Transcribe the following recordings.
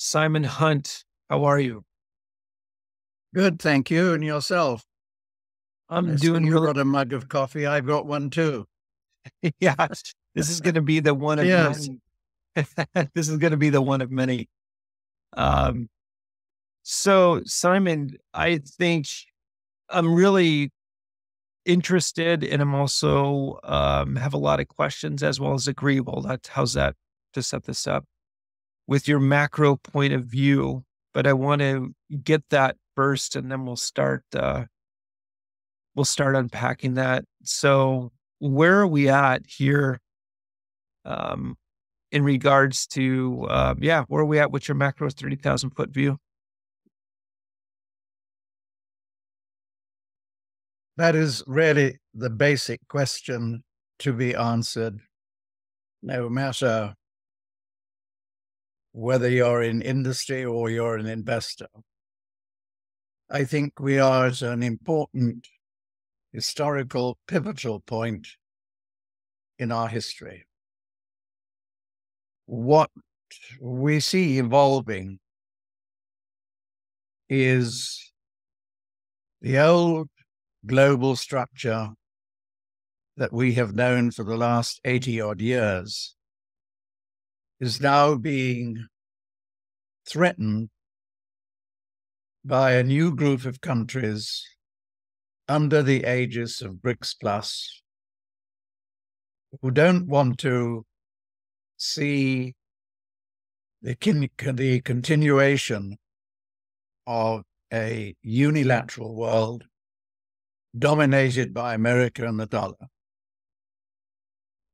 Simon Hunt, how are you? Good, thank you. And yourself? I'm I see doing you really, got a mug of coffee. I've got one too. yeah. This is going to be the one of Cheers. many. This is going to be the one of many. Um, so Simon, I think I'm really interested, and I'm also have a lot of questions as well as agreeable. How's that to set this up with your macro point of view? But I want to get that first, and then we'll start unpacking that. So where are we at here um, in regards to, where are we at with your macro 30,000 foot view? That is really the basic question to be answered, no matter whether you're in industry or you're an investor. I think we are at an important historical pivotal point in our history. What we see evolving is the old global structure that we have known for the last 80 odd years is now being threatened by a new group of countries under the aegis of BRICS Plus, who don't want to see the continuation of a unilateral world dominated by America and the dollar,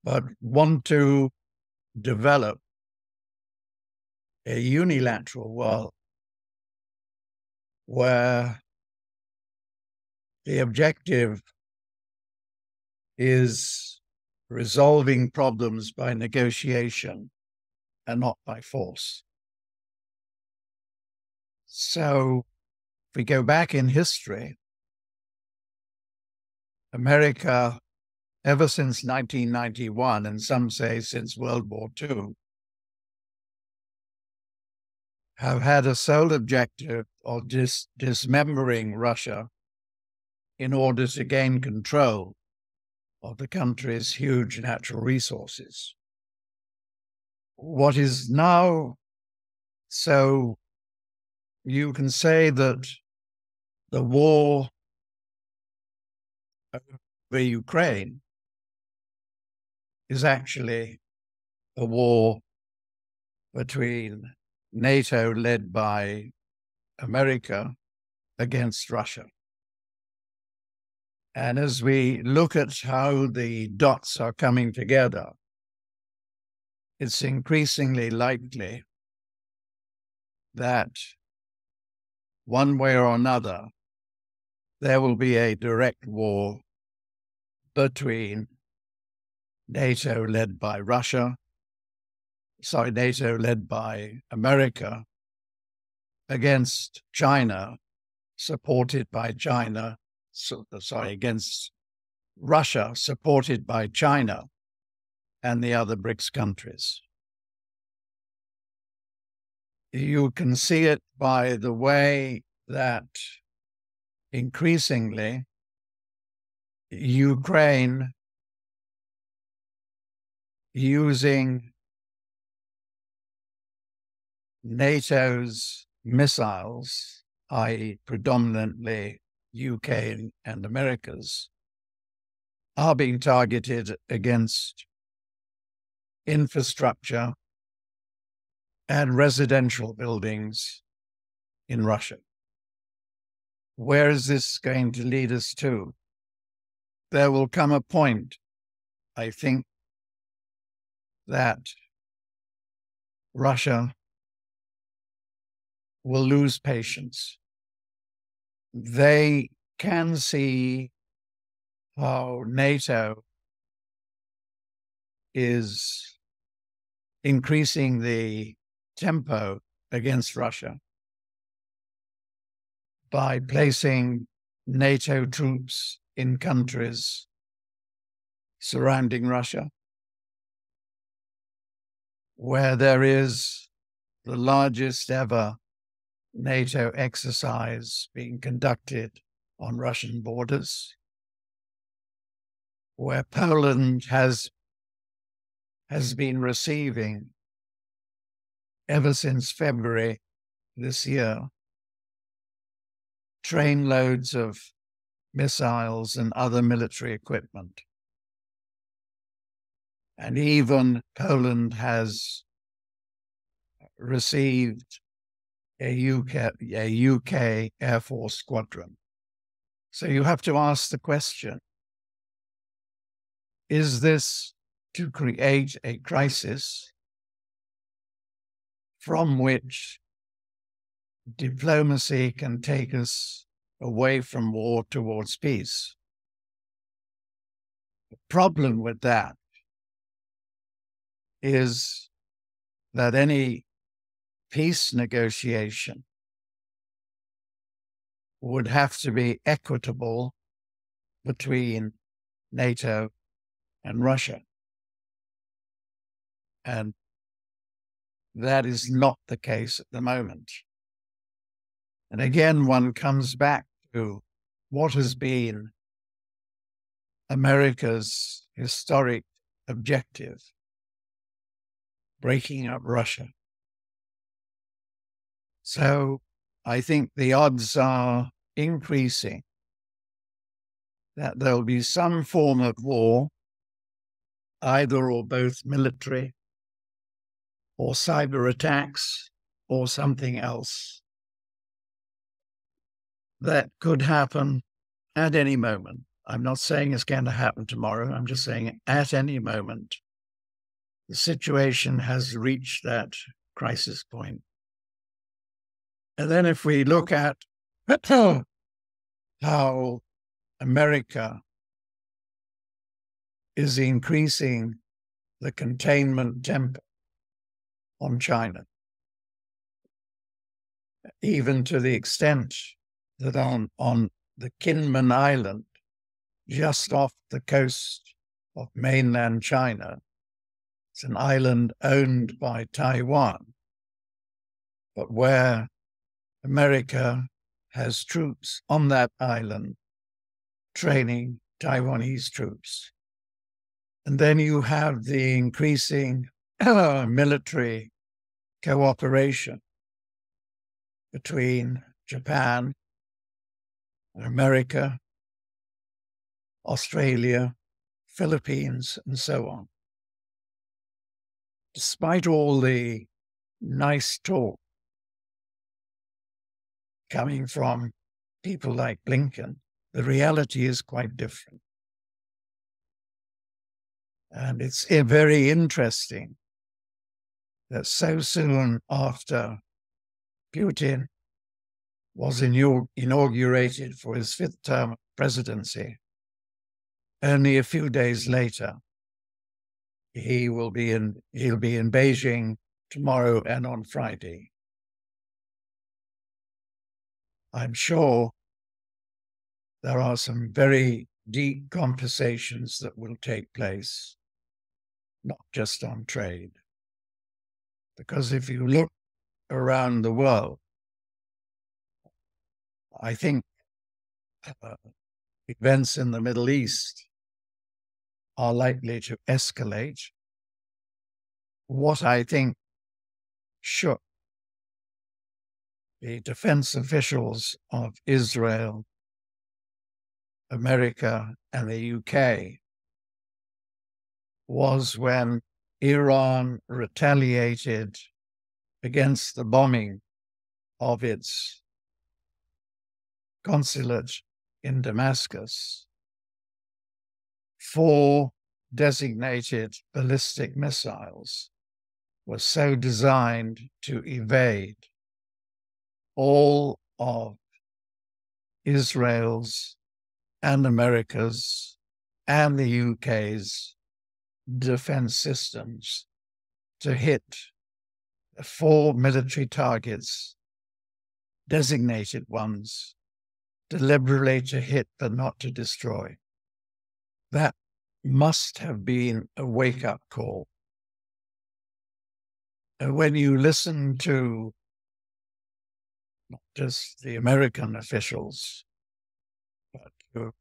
but want to develop a unilateral world where the objective is resolving problems by negotiation and not by force. So if we go back in history, America, ever since 1991, and some say since World War II, have had a sole objective of dismembering Russia in order to gain control of the country's huge natural resources. What is now, so you can say that the war over Ukraine is actually a war between NATO, led by America, against Russia. And as we look at how the dots are coming together, it's increasingly likely that one way or another, there will be a direct war between NATO led by America against China, supported by China, against Russia, supported by China and the other BRICS countries. You can see it by the way that increasingly Ukraine, using NATO's missiles, i.e. predominantly UK and America's, are being targeted against infrastructure and residential buildings in Russia. Where is this going to lead us to? There will come a point, I think, that Russia will lose patience. They can see how NATO is increasing the tempo against Russia by placing NATO troops in countries surrounding Russia, where there is the largest ever NATO exercise being conducted on Russian borders, where Poland has been receiving, ever since February this year, trainloads of missiles and other military equipment. And even Poland has received a UK Air Force squadron. So you have to ask the question, is this to create a crisis from which diplomacy can take us away from war towards peace? The problem with that is that any peace negotiation would have to be equitable between NATO and Russia. And that is not the case at the moment. And again, one comes back to what has been America's historic objective: breaking up Russia. So I think the odds are increasing that there'll be some form of war, either or both military or cyber attacks or something else, that could happen at any moment. I'm not saying it's going to happen tomorrow. I'm just saying at any moment, the situation has reached that crisis point. And then if we look at how America is increasing the containment tempo on China, even to the extent that on the Kinmen Island, just off the coast of mainland China, it's an island owned by Taiwan, but where America has troops on that island training Taiwanese troops. And then you have the increasing military cooperation between Japan, America, Australia, Philippines, and so on. Despite all the nice talk coming from people like Blinken, the reality is quite different. And it's very interesting that so soon after Putin was inaugurated for his 5th term of presidency, only a few days later, he'll be in Beijing tomorrow and on Friday. I'm sure there are some very deep conversations that will take place, not just on trade. Because if you look around the world, I think events in the Middle East are likely to escalate. What I think should the defense officials of Israel, America, and the UK was when Iran retaliated against the bombing of its consulate in Damascus. 4 designated ballistic missiles were so designed to evade all of Israel's and America's and the UK's defense systems to hit 4 military targets, designated ones, deliberately to hit but not to destroy. That must have been a wake-up call. when you listen to not just the American officials, but to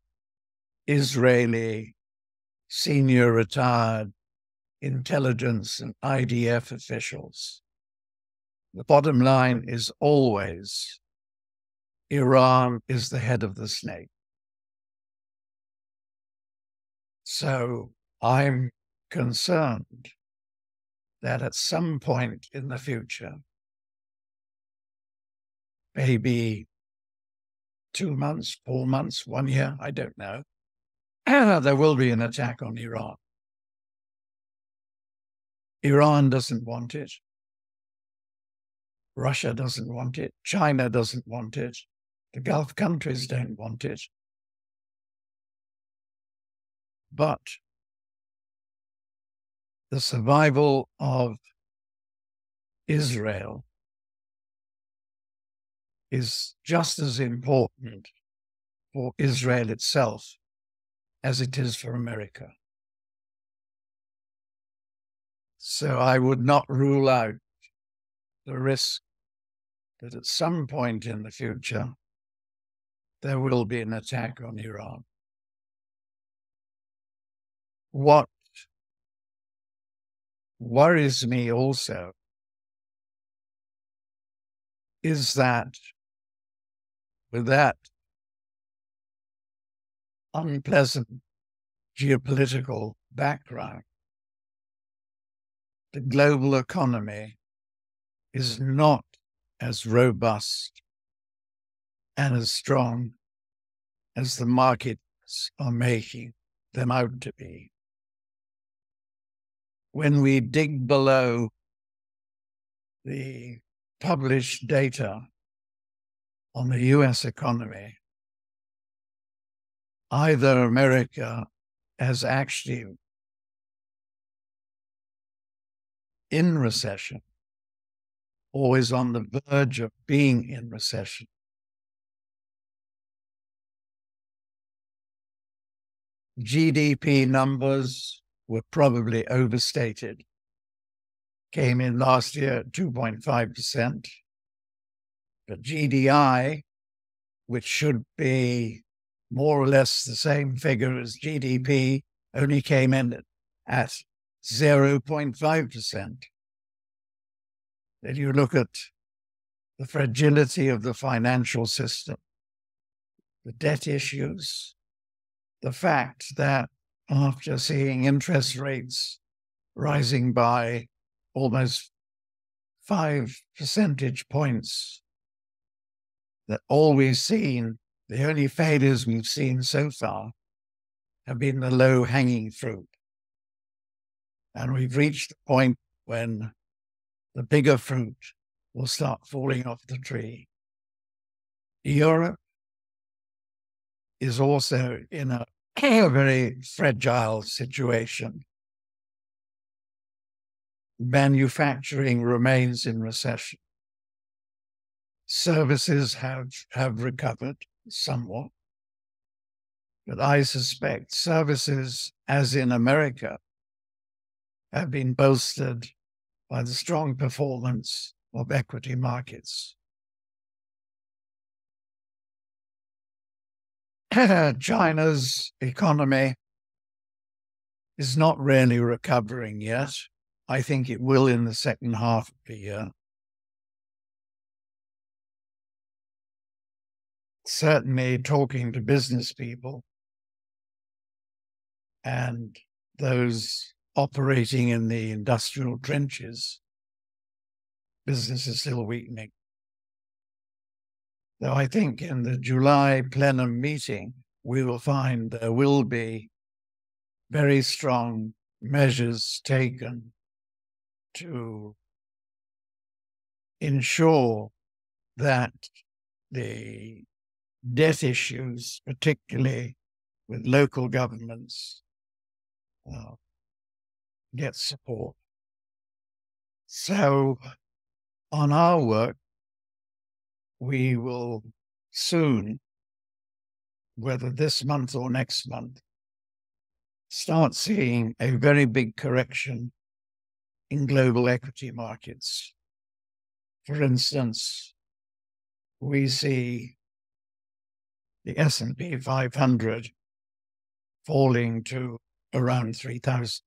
Israeli senior retired intelligence and IDF officials, the bottom line is always Iran is the head of the snake. So I'm concerned that at some point in the future, maybe 2 months, 4 months, 1 year, I don't know, there will be an attack on Iran. Iran doesn't want it. Russia doesn't want it. China doesn't want it. The Gulf countries don't want it. But the survival of Israel is just as important for Israel itself as it is for America. So I would not rule out the risk that at some point in the future, there will be an attack on Iran. What worries me also is that with that unpleasant geopolitical background, the global economy is not as robust and as strong as the markets are making them out to be. When we dig below the published data on the US economy, either America has actually in recession or is on the verge of being in recession. GDP numbers were probably overstated. Came in last year at 2.5%. But GDI, which should be more or less the same figure as GDP, only came in at 0.5%. Then you look at the fragility of the financial system, the debt issues, the fact that after seeing interest rates rising by almost 5 percentage points, that all we've seen, the only failures we've seen so far, have been the low-hanging fruit. And we've reached the point when the bigger fruit will start falling off the tree. Europe is also in a very fragile situation. Manufacturing remains in recession. Services have recovered somewhat, but I suspect services, as in America, have been bolstered by the strong performance of equity markets. China's economy is not really recovering yet. I think it will in the second half of the year. Certainly talking to business people and those operating in the industrial trenches, business is still weakening. Though I think in the July plenum meeting, we will find there will be very strong measures taken to ensure that the debt issues, particularly with local governments, get support. So on our work, we will soon, whether this month or next month, start seeing a very big correction in global equity markets. For instance, we see the S&P 500 falling to around 3,000,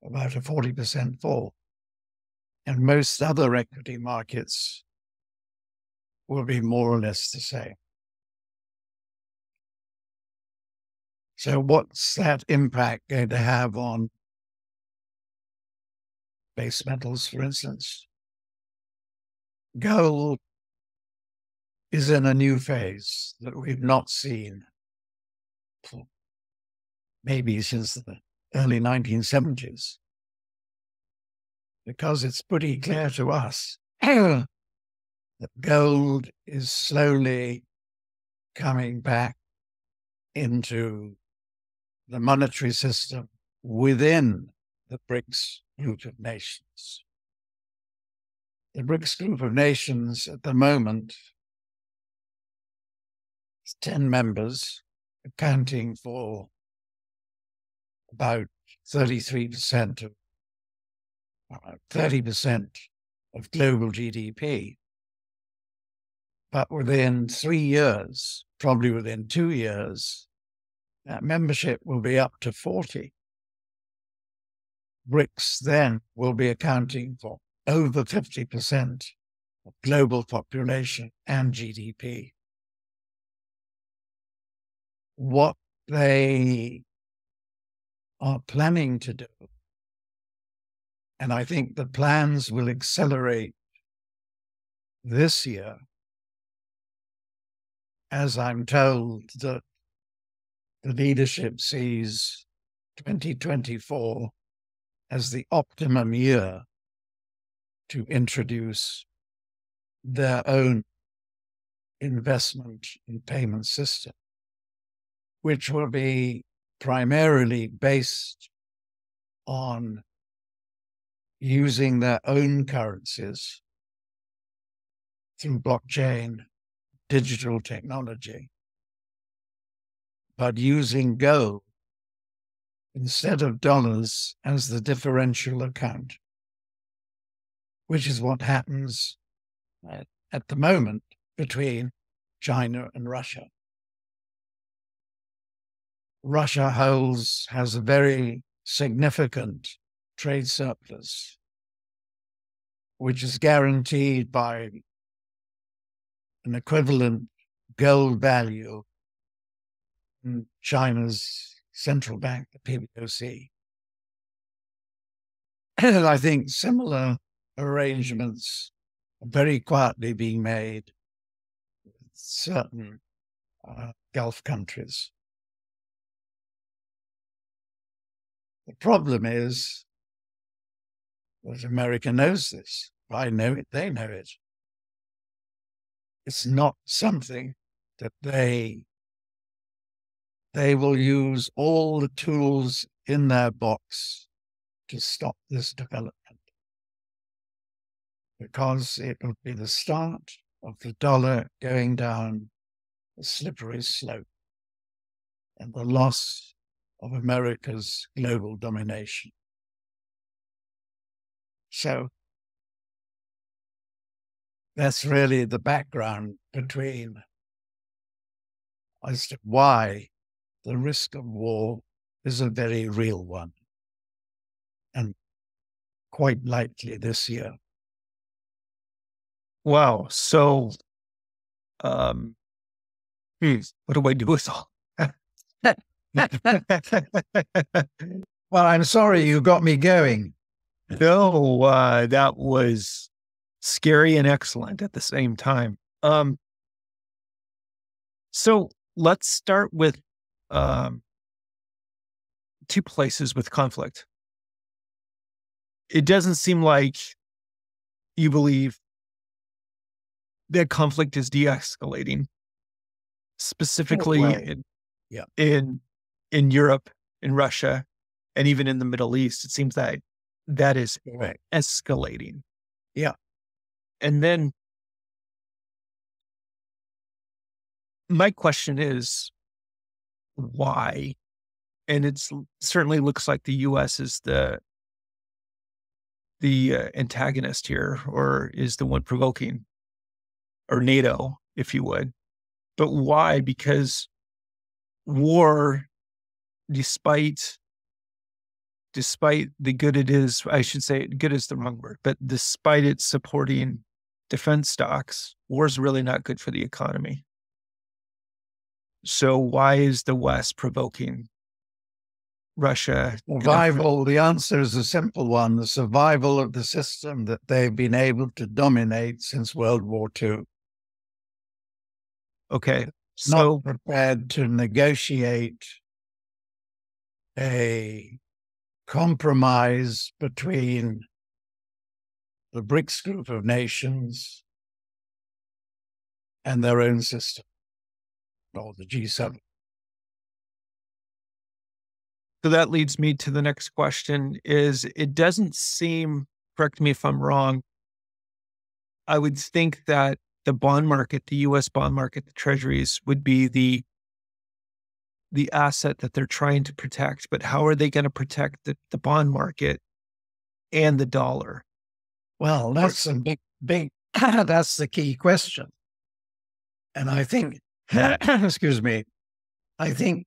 about a 40% fall. And most other equity markets will be more or less the same. So what's that impact going to have on base metals, for instance? Gold is in a new phase that we've not seen maybe since the early 1970s, because it's pretty clear to us that gold is slowly coming back into the monetary system within the BRICS group of nations. The BRICS group of nations at the moment is 10 members, accounting for about 33% of 30% of global GDP. But within 3 years, probably within 2 years, that membership will be up to 40. BRICS then will be accounting for over 50% of global population and GDP. What they are planning to do, and I think the plans will accelerate this year, as I'm told that the leadership sees 2024 as the optimum year to introduce their own investment and payment system, which will be primarily based on using their own currencies through blockchain, digital technology, but using gold instead of dollars as the differential account, which is what happens at the moment between China and Russia. Russia has a very significant trade surplus, which is guaranteed by an equivalent gold value in China's central bank, the PBOC. And I think similar arrangements are very quietly being made with certain Gulf countries. The problem is that America knows this. I know it, they know it. It's not something that they will use all the tools in their box to stop this development, because it will be the start of the dollar going down a slippery slope and the loss of America's global domination. So that's really the background between as to why the risk of war is a very real one, and quite likely this year. Wow. So, what do I do with all? Well, I'm sorry you got me going. No, that was scary and excellent at the same time. So let's start with two places with conflict. It doesn't seem like you believe that conflict is de-escalating, specifically in Europe, in Russia, and even in the Middle East. It seems that that is escalating. Yeah. And then my question is, why? And it certainly looks like the U.S. is the antagonist here, or is the one provoking, or NATO, if you would. But why? Because war, despite the good it is, I should say good is the wrong word, but despite it supporting defense stocks, war is really not good for the economy. So why is the West provoking Russia? Survival, the answer is a simple one: the survival of the system that they've been able to dominate since World War II. Okay. Not prepared to negotiate a compromise between the BRICS group of nations and their own system, or the G7. So that leads me to the next question is, it doesn't seem, correct me if I'm wrong, I would think that the bond market, the US bond market, the treasuries would be the asset that they're trying to protect. But how are they going to protect the bond market and the dollar? Well, that's a big, that's the key question. And I think, excuse me, I think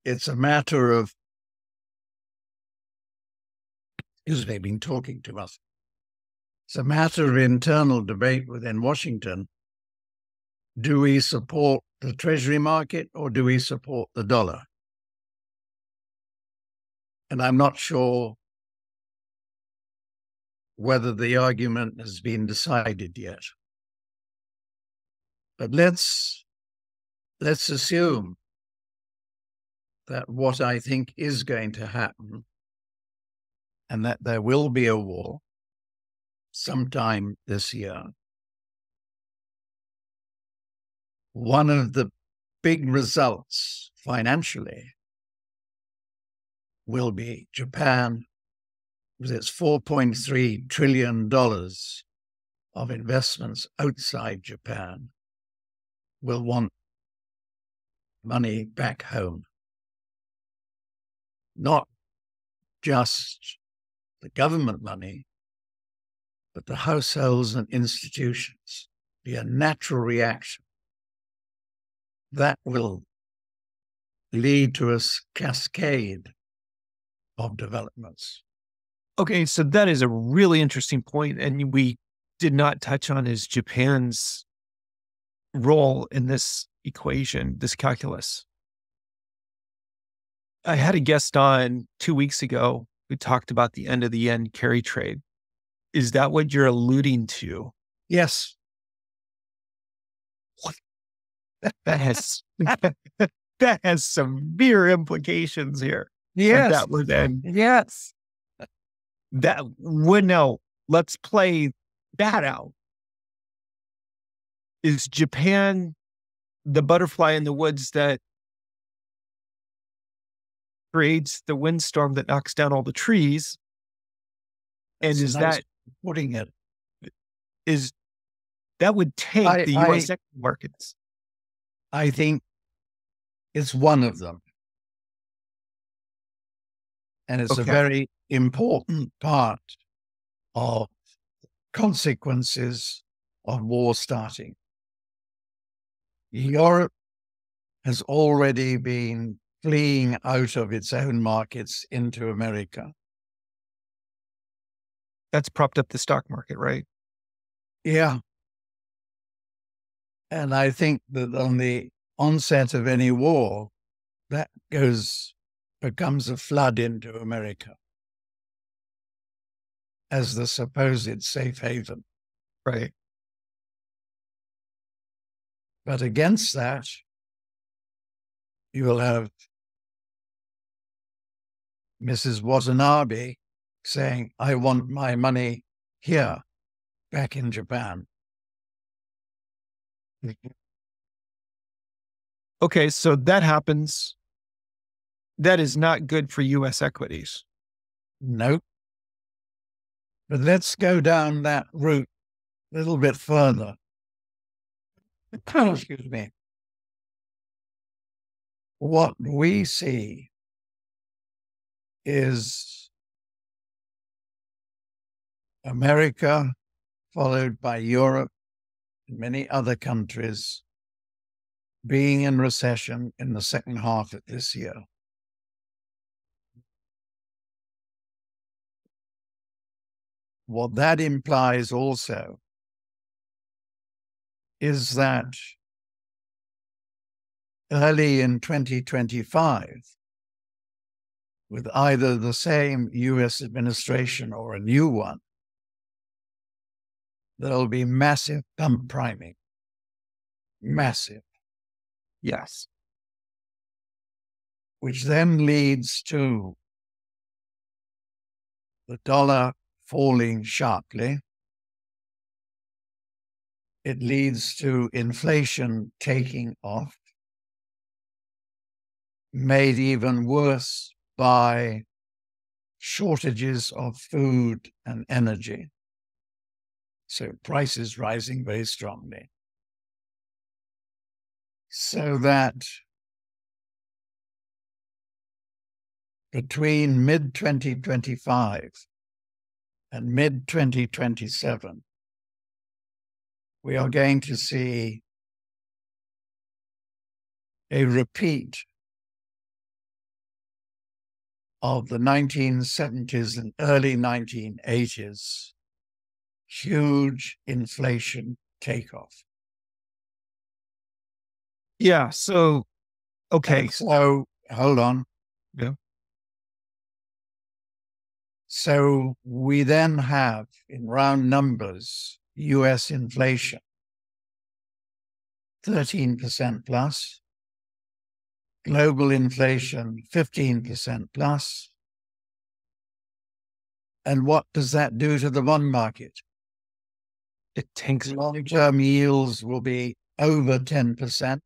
it's a matter of, excuse me, been talking to us. It's a matter of internal debate within Washington. Do we support the treasury market or do we support the dollar? And I'm not sure whether the argument has been decided yet. But let's assume that what I think is going to happen, and that there will be a war sometime this year. One of the big results financially will be Japan, with its $4.3 trillion of investments outside Japan, will want money back home. Not just the government money, but the households and institutions. Be a natural reaction. That will lead to a cascade of developments. Okay, so that is a really interesting point, and we did not touch on is Japan's role in this equation, this calculus. I had a guest on 2 weeks ago who talked about the end of the yen carry trade. Is that what you're alluding to? Yes. That has that has severe implications here. Yes. That would then, yes. That would no. Let's play that out. Is Japan the butterfly in the woods that creates the windstorm that knocks down all the trees? And That's is nice that putting it? Is that would take the U.S. equity markets? I think it's one of them. And it's a very important part of consequences of war starting. Europe has already been fleeing out of its own markets into America. That's propped up the stock market, right? Yeah. And I think that on the onset of any war, that becomes a flood into America as the supposed safe haven. Right. But against that, you will have Mrs. Watanabe saying, I want my money here, back in Japan. Okay, so that happens. That is not good for U.S. equities. Nope. But let's go down that route a little bit further. Excuse me. What we see is America, followed by Europe and many other countries, being in recession in the second half of this year. What that implies also is that early in 2025, with either the same US administration or a new one, there'll be massive pump priming. Massive. Yes. Which then leads to the dollar falling sharply. It leads to inflation taking off, made even worse by shortages of food and energy. So prices rising very strongly. So that between mid-2025 and mid-2027, we are going to see a repeat of the 1970s and early 1980s huge inflation takeoff. Yeah. So, okay. And so, hold on. Yeah. So we then have, in round numbers, US inflation 13% plus, global inflation 15% plus. And what does that do to the bond market? It tanks. Long-term yields will be over 10%.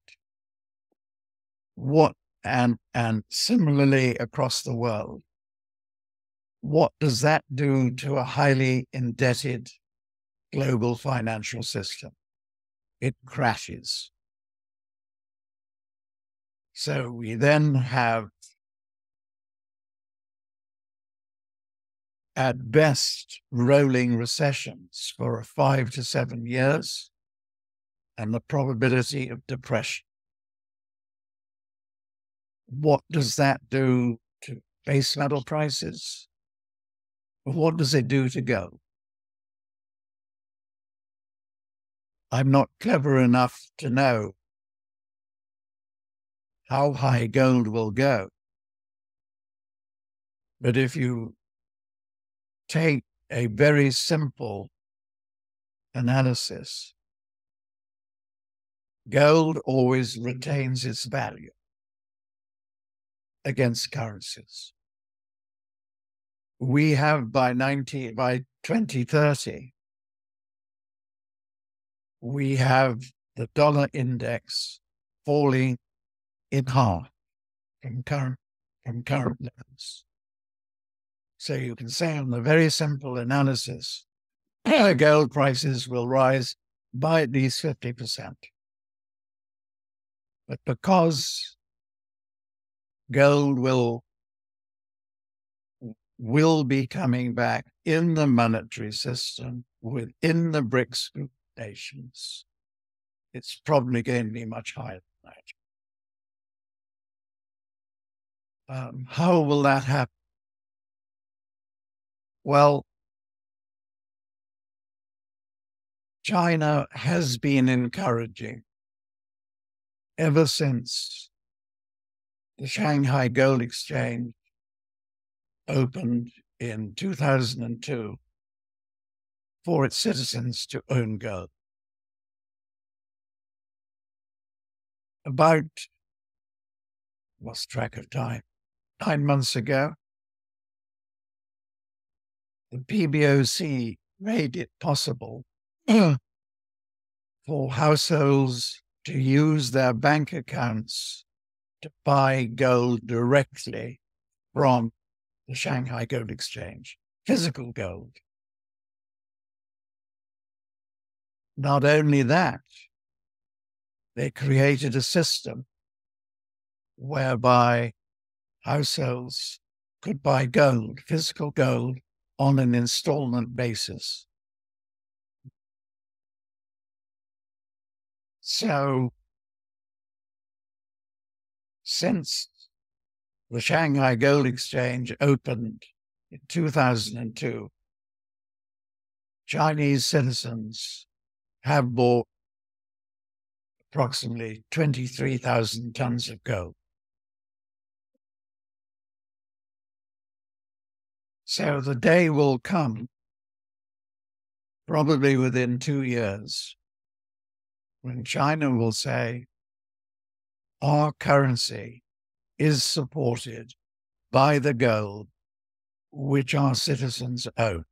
And similarly across the world, what does that do to a highly indebted global financial system? It crashes. So we then have, at best, rolling recessions for 5 to 7 years, and the probability of depression. What does that do to base metal prices? What does it do to gold? I'm not clever enough to know how high gold will go. But if you take a very simple analysis, gold always retains its value against currencies. We have by 2030, we have the dollar index falling in half from current levels. So you can say on the very simple analysis, gold prices will rise by at least 50%. But because gold will be coming back in the monetary system within the BRICS group nations, it's probably going to be much higher than that. How will that happen? Well, China has been encouraging ever since the Shanghai Gold Exchange opened in 2002 for its citizens to own gold. About, lost track of time, 9 months ago, the PBOC made it possible for households to use their bank accounts to buy gold directly from the Shanghai Gold Exchange, physical gold. Not only that, they created a system whereby households could buy gold, physical gold, on an installment basis. So since the Shanghai Gold Exchange opened in 2002, Chinese citizens have bought approximately 23,000 tons of gold. So the day will come, probably within 2 years, when China will say, our currency is supported by the gold which our citizens own.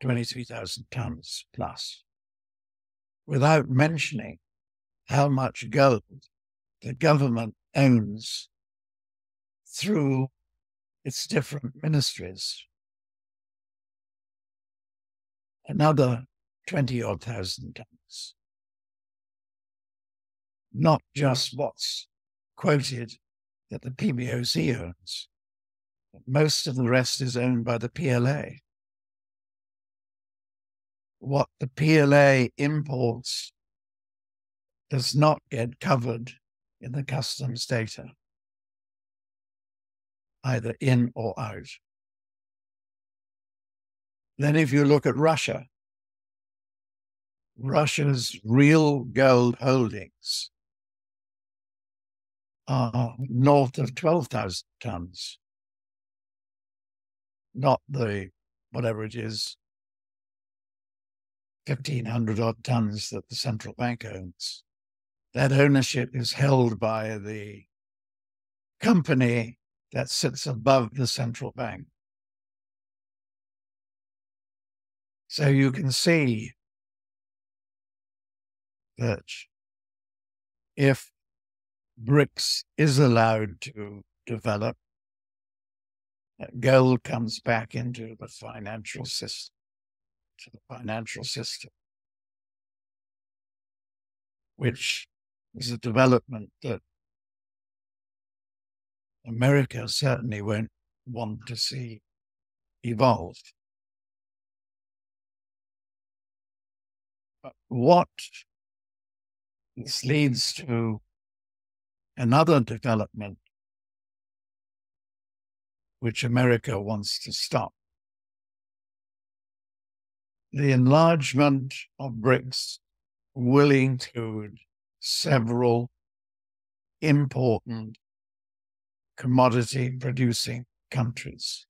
23,000 tons plus, without mentioning how much gold the government owns through its different ministries. Another 20-odd thousand tons. Not just what's quoted that the PBOC owns. Most of the rest is owned by the PLA. What the PLA imports does not get covered in the customs data, either in or out. Then if you look at Russia, Russia's real gold holdings are north of 12,000 tons, not the, whatever it is, 1,500 odd tons that the central bank owns. That ownership is held by the company that sits above the central bank. So you can see that if BRICS is allowed to develop, gold comes back into the financial system, which is a development that America certainly won't want to see evolve. But what this leads to another development which America wants to stop. The enlargement of BRICS will include several important commodity-producing countries,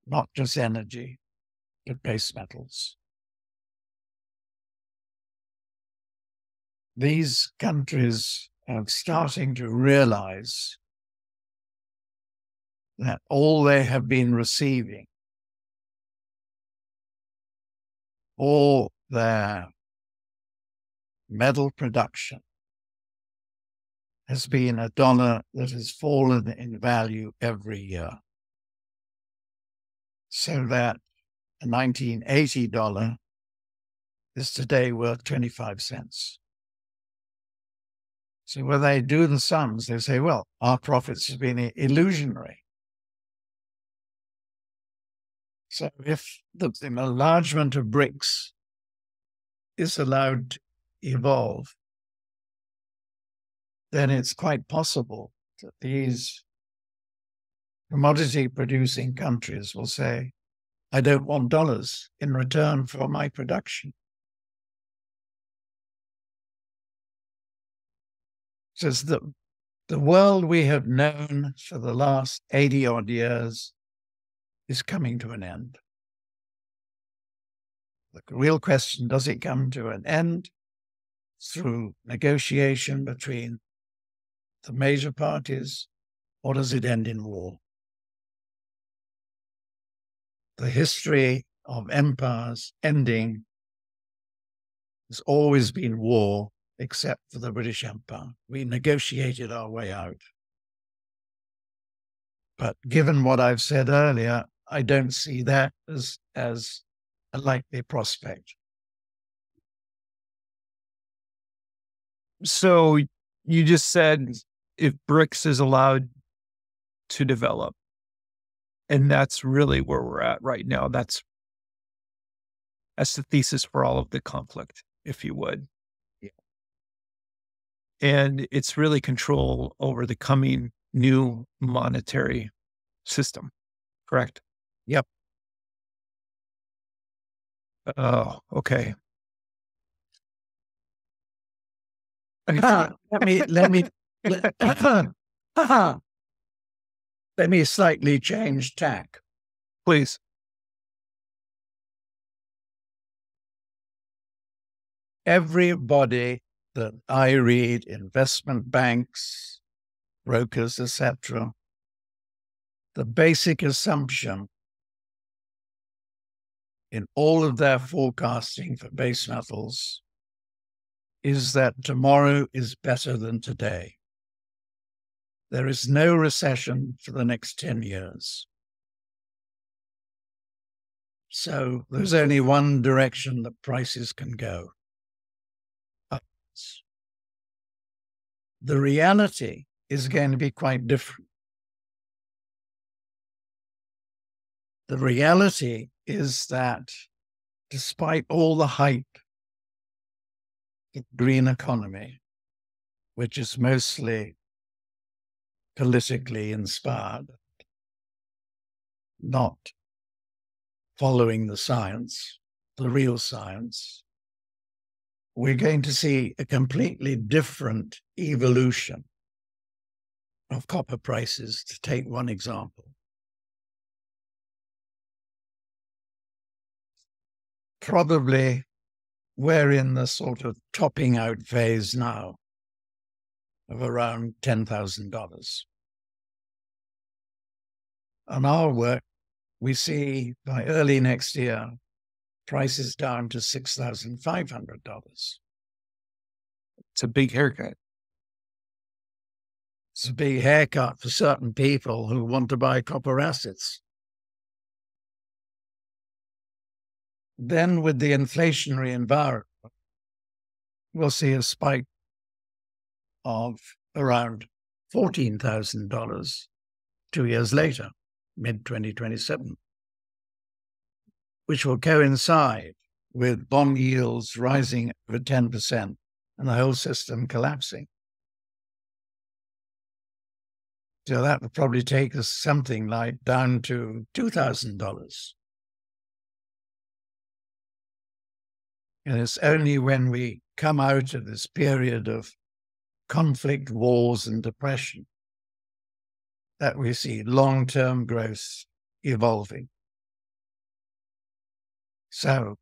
not just energy, but base metals. These countries are starting to realize that all they have been receiving, all their metal production, has been a dollar that has fallen in value every year. So that a 1980 dollar is today worth 25 cents. So when they do the sums, they say, well, our profits have been illusionary. So if the enlargement of BRICS is allowed to evolve, then it's quite possible that these commodity-producing countries will say, I don't want dollars in return for my production. So the world we have known for the last 80-odd years is coming to an end. The real question, does it come to an end through negotiation between the major parties, or does it end in war? The history of empires ending has always been war, except for the British Empire. We negotiated our way out. But given what I've said earlier, I don't see that as a likely prospect. So you just said if BRICS is allowed to develop, And that's really where we're at right now. That's the thesis for all of the conflict, if you would. Yeah. And it's really control over the coming new monetary system, correct? Yep. Oh, okay. let me let me let, let me slightly change tack. Please. Everybody that I read, investment banks, brokers, etc., the basic assumption in all of their forecasting for base metals is that tomorrow is better than today. There is no recession for the next 10 years. So there's only one direction that prices can go. Upwards. The reality is going to be quite different. The reality is that despite all the hype of the green economy, which is mostly politically inspired, not following the science, the real science, we're going to see a completely different evolution of copper prices, to take one example. Probably we're in the sort of topping out phase now of around $10,000. On our work, we see by early next year, prices down to $6,500. It's a big haircut. It's a big haircut for certain people who want to buy copper assets. Then with the inflationary environment, we'll see a spike of around $14,000 2 years later, mid-2027, which will coincide with bond yields rising over 10% and the whole system collapsing. So that would probably take us something like down to $2,000. And it's only when we come out of this period of conflict, wars, and depression that we see long-term growth evolving. So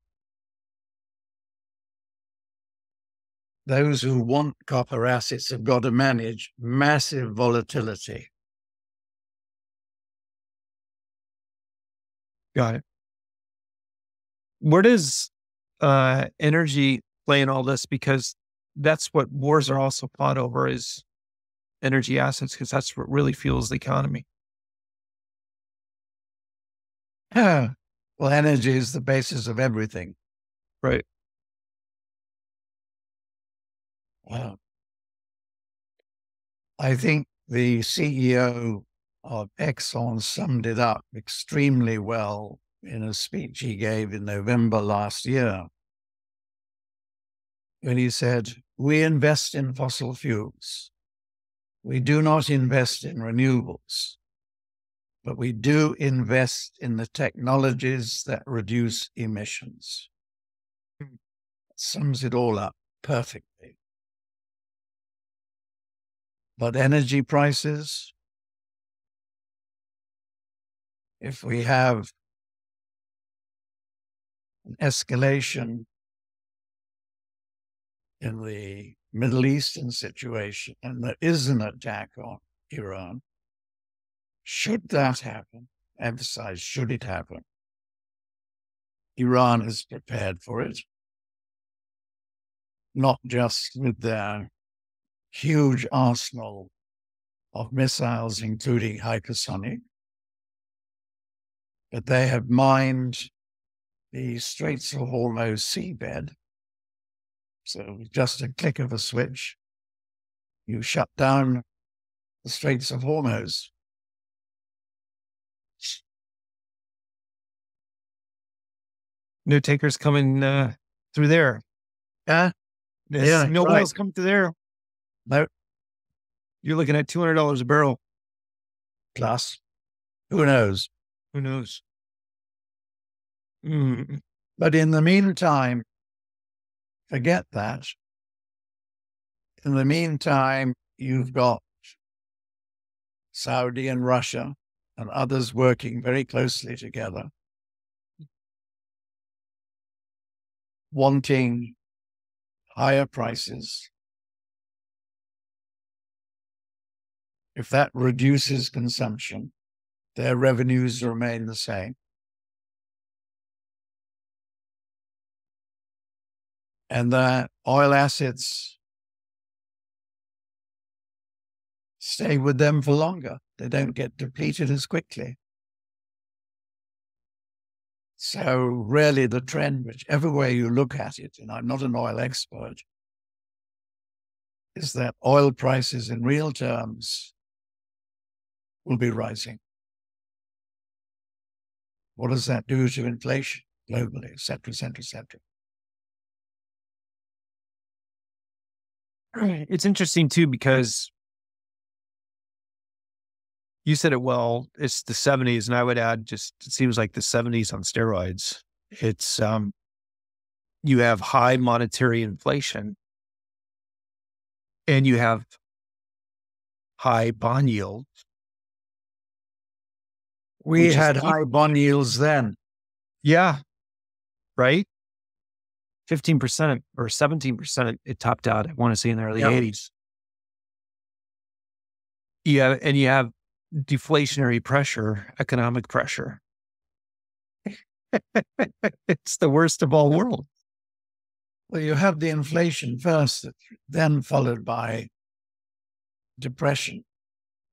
those who want copper assets have got to manage massive volatility. Got it. Where does energy play in all this? Because that's what wars are also fought over, is energy assets, because that's what really fuels the economy. Well, energy is the basis of everything. Right. Wow. I think the CEO of Exxon summed it up extremely well in a speech he gave in November last year, when he said, "We invest in fossil fuels. We do not invest in renewables, but we do invest in the technologies that reduce emissions." It sums it all up perfectly. But energy prices, if we have an escalation in the Middle Eastern situation, and there is an attack on Iran, should that happen, emphasize, should it happen, Iran is prepared for it, not just with their huge arsenal of missiles, including hypersonic, but they have mined the Straits of Hormuz seabed. So with just a click of a switch, you shut down the Straits of Hormuz. No takers coming through there. Yeah, yeah, No right. oil's coming through there. No, You're looking at $200 a barrel. plus, who knows? Who knows? Mm. But in the meantime, forget that. In the meantime, you've got Saudi and Russia and others working very closely together, wanting higher prices. If that reduces consumption, their revenues remain the same. And the oil assets stay with them for longer. They don't get depleted as quickly. So really the trend, whichever way you look at it, and I'm not an oil expert, is that oil prices in real terms will be rising. What does that do to inflation globally, et cetera, et cetera, et cetera? It's interesting too, because you said it well, it's the 70s, and I would add, just it seems like the 70s on steroids. It's you have high monetary inflation and you have high bond yields. We had high bond yields then. Yeah. Right? 15% or 17% it topped out, I want to say, in the early 80s. Yeah, and you have deflationary pressure, economic pressure. It's the worst of all worlds. Well, you have the inflation first, then followed by depression,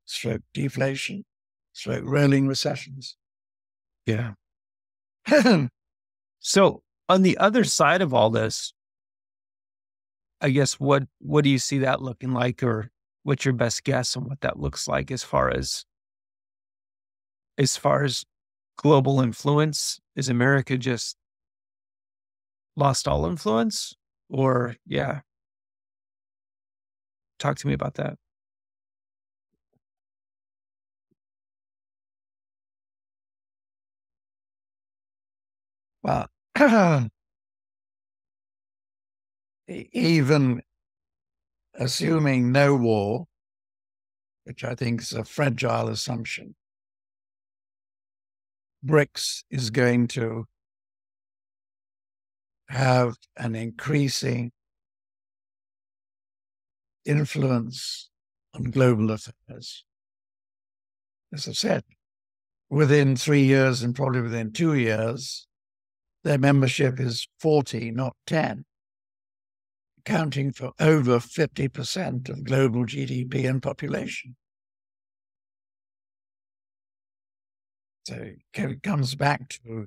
stroke deflation, stroke rolling recessions. Yeah. So on the other side of all this, I guess what do you see that looking like, or what's your best guess on what that looks like as far as global influence? Is America just lost all influence? Or talk to me about that. Well, even assuming no war, which I think is a fragile assumption, BRICS is going to have an increasing influence on global affairs. As I said, within 3 years and probably within 2 years, their membership is 40, not 10, accounting for over 50% of global GDP and population. So it comes back to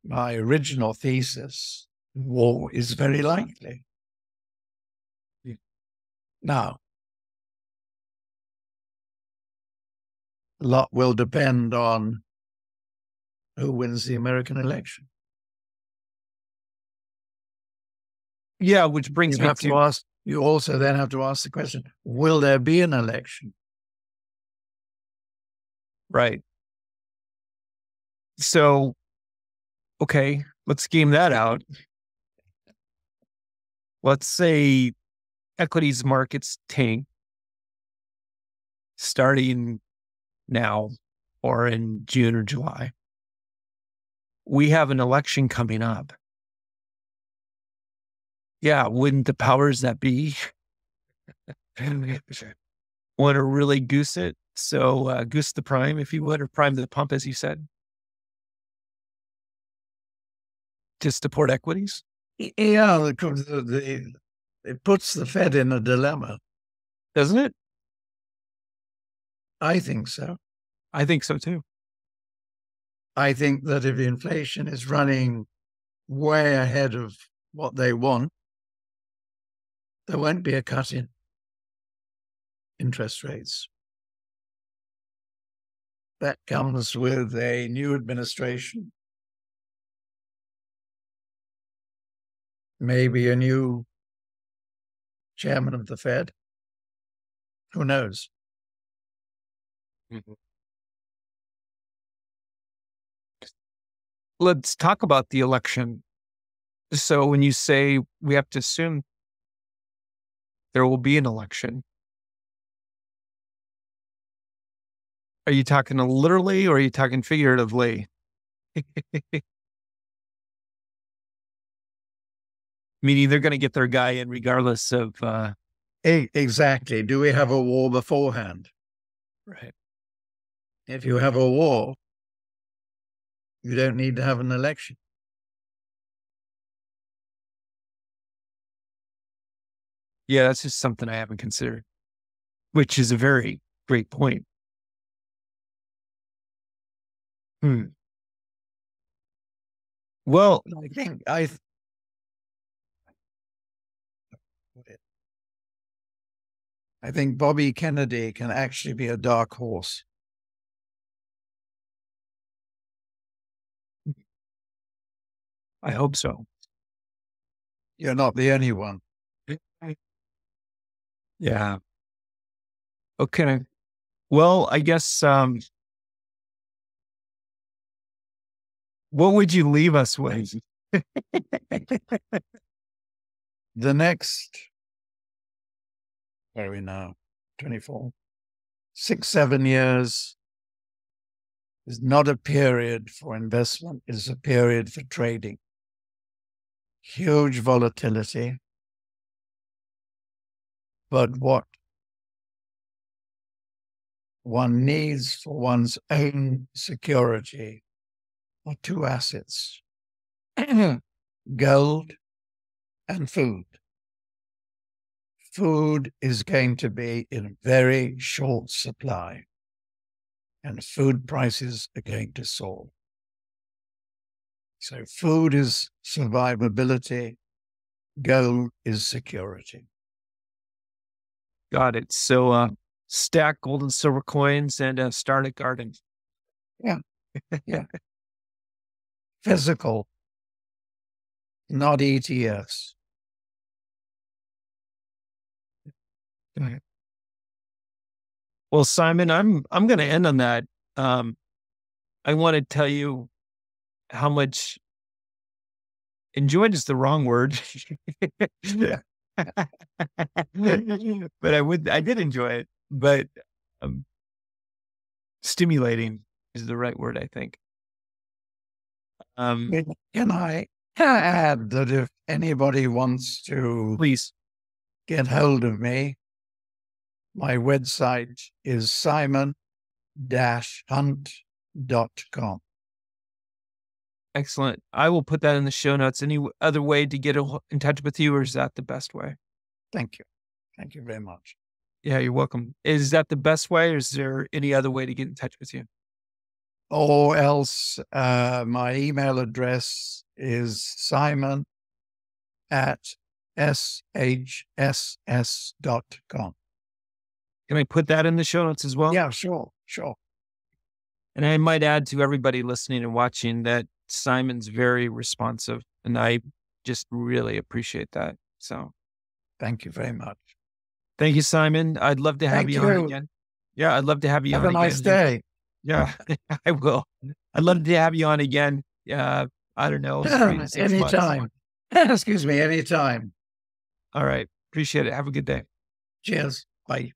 my original thesis: war is very likely. Now, a lot will depend on who wins the American election. Yeah, which brings me to ask. You also then have to ask the question: will there be an election? Right. So, okay, let's scheme that out. Let's say equities markets tank starting now or in June or July. We have an election coming up. Yeah, wouldn't the powers that be want to really goose it? So goose the prime, if you would, or prime the pump, as you said, to support equities? Yeah, it puts the Fed in a dilemma. Doesn't it? I think so. I think so too. I think that if inflation is running way ahead of what they want, there won't be a cut in interest rates. That comes with a new administration maybe a new chairman of the Fed. Who knows? Mhm. Let's talk about the election. So when you say we have to assume there will be an election, are you talking literally or are you talking figuratively? Meaning they're going to get their guy in regardless of. Exactly. Do we have a war beforehand? Right. If you have a war, you don't need to have an election. Yeah, that's just something I haven't considered, which is a very great point. Well, I think Bobby Kennedy can actually be a dark horse. I hope so. You're not the only one. Yeah. Okay. Well, I guess what would you leave us with? The next, where are we now? 24, 6, 7 years is not a period for investment, it's a period for trading. Huge volatility. But what one needs for one's own security are two assets: gold and food. Food is going to be in very short supply, and food prices are going to soar. So food is survivability, gold is security. Got it. So stack gold and silver coins and start a garden. Yeah. Yeah. Physical, not ETFs. Well, Simon, I'm going to end on that. I want to tell you how much enjoyed is the wrong word. But I did enjoy it, but stimulating is the right word, I think. Can I add that if anybody wants to Please get hold of me, my website is simon-hunt.com. Excellent. I will put that in the show notes. Any other way to get in touch with you, or is that the best way? Thank you. Thank you very much. Yeah, you're welcome. Is that the best way, or is there any other way to get in touch with you? Or else my email address is simon@shss.com. Can I put that in the show notes as well? Yeah, sure. And I might add to everybody listening and watching that Simon's very responsive, and I just really appreciate that. So thank you very much. Thank you, Simon. I'd love to have you on again. Yeah, I'd love to have you on again. Have a nice day. Yeah, I will. I'd love to have you on again. I don't know. Anytime. Excuse me, anytime. All right. Appreciate it. Have a good day. Cheers. Bye.